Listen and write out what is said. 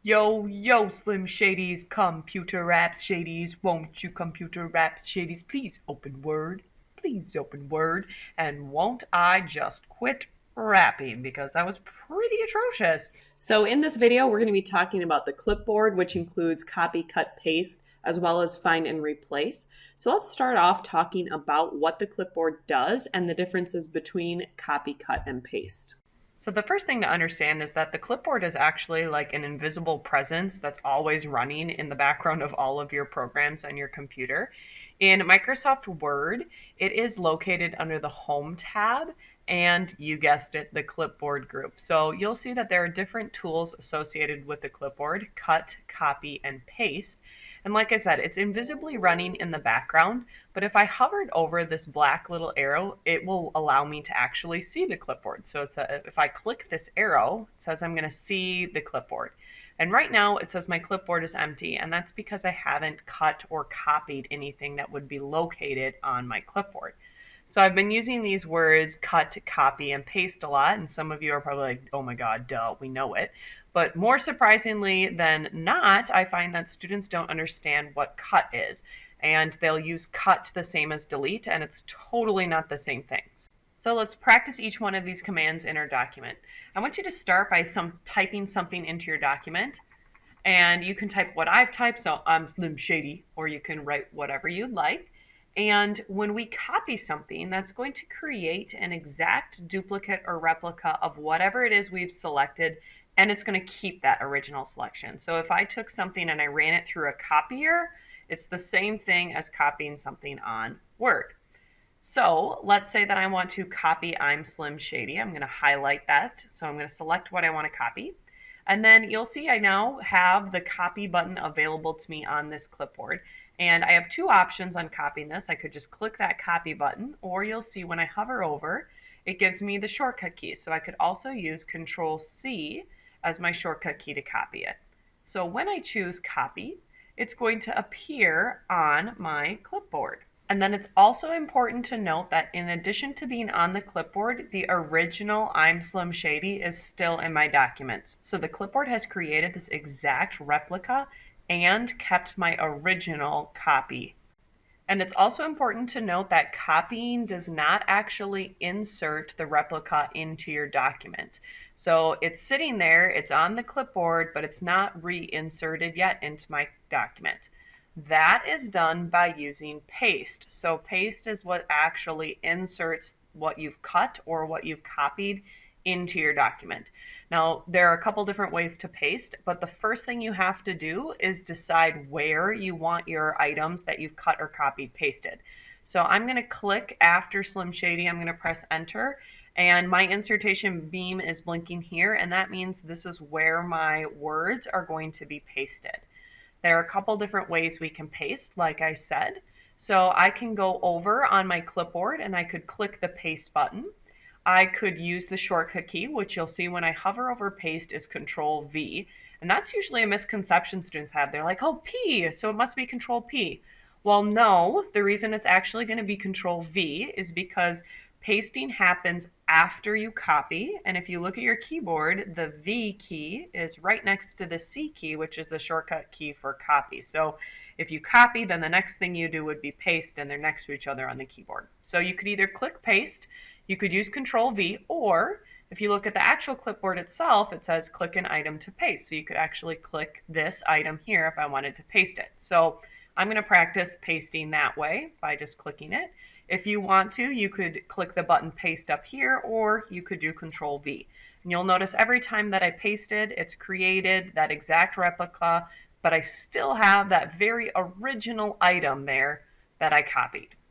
Yo, yo, Slim Shadys, computer raps Shadys, won't you computer raps Shadys, please open Word, and won't I just quit rapping because that was pretty atrocious. So in this video, we're going to be talking about the clipboard, which includes copy, cut, paste, as well as find and replace. So let's start off talking about what the clipboard does and the differences between copy, cut, and paste. So the first thing to understand is that the clipboard is actually like an invisible presence that's always running in the background of all of your programs on your computer. In Microsoft Word, it is located under the Home tab and you guessed it, the clipboard group. So you'll see that there are different tools associated with the clipboard: cut, copy, and paste. And like I said, it's invisibly running in the background, but if I hovered over this black little arrow, it will allow me to actually see the clipboard. So if I click this arrow, it says I'm going to see the clipboard. And right now it says my clipboard is empty, and that's because I haven't cut or copied anything that would be located on my clipboard. So I've been using these words cut, copy, and paste a lot, and some of you are probably like, oh my god, duh, we know it. But more surprisingly than not, I find that students don't understand what cut is, and they'll use cut the same as delete, and it's totally not the same thing. So let's practice each one of these commands in our document. I want you to start by typing something into your document, and you can type what I've typed, so I'm Slim Shady, or you can write whatever you'd like. And when we copy something, that's going to create an exact duplicate or replica of whatever it is we've selected, and it's going to keep that original selection. So if I took something and I ran it through a copier, it's the same thing as copying something on Word. So let's say that I want to copy I'm Slim Shady. I'm going to highlight that. So I'm going to select what I want to copy. And then you'll see I now have the copy button available to me on this clipboard. And I have two options on copying this. I could just click that copy button, or you'll see when I hover over, it gives me the shortcut key. So I could also use Control C as my shortcut key to copy it. So when I choose copy, it's going to appear on my clipboard. And then it's also important to note that in addition to being on the clipboard, the original I'm Slim Shady is still in my documents. So the clipboard has created this exact replica and kept my original copy. And it's also important to note that copying does not actually insert the replica into your document. So it's sitting there, it's on the clipboard, but it's not reinserted yet into my document. That is done by using paste. So paste is what actually inserts what you've cut or what you've copied into your document. Now, there are a couple different ways to paste, but the first thing you have to do is decide where you want your items that you've cut or copied pasted. So I'm going to click after Slim Shady, I'm going to press enter, and my insertion beam is blinking here, and that means this is where my words are going to be pasted. There are a couple different ways we can paste, like I said. So I can go over on my clipboard and I could click the paste button. I could use the shortcut key, which you'll see when I hover over paste is Control V. And that's usually a misconception students have. They're like, oh, P, so it must be Control P. Well, no, the reason it's actually going to be Control V is because pasting happens after you copy, and if you look at your keyboard, the V key is right next to the C key, which is the shortcut key for copy. So if you copy, then the next thing you do would be paste, and they're next to each other on the keyboard. So you could either click paste, you could use Control V, or if you look at the actual clipboard itself, it says click an item to paste. So you could actually click this item here if I wanted to paste it. So I'm going to practice pasting that way by just clicking it. If you want to, you could click the button paste up here, or you could do Control V. And you'll notice every time that I pasted, it's created that exact replica, but I still have that very original item there that I copied.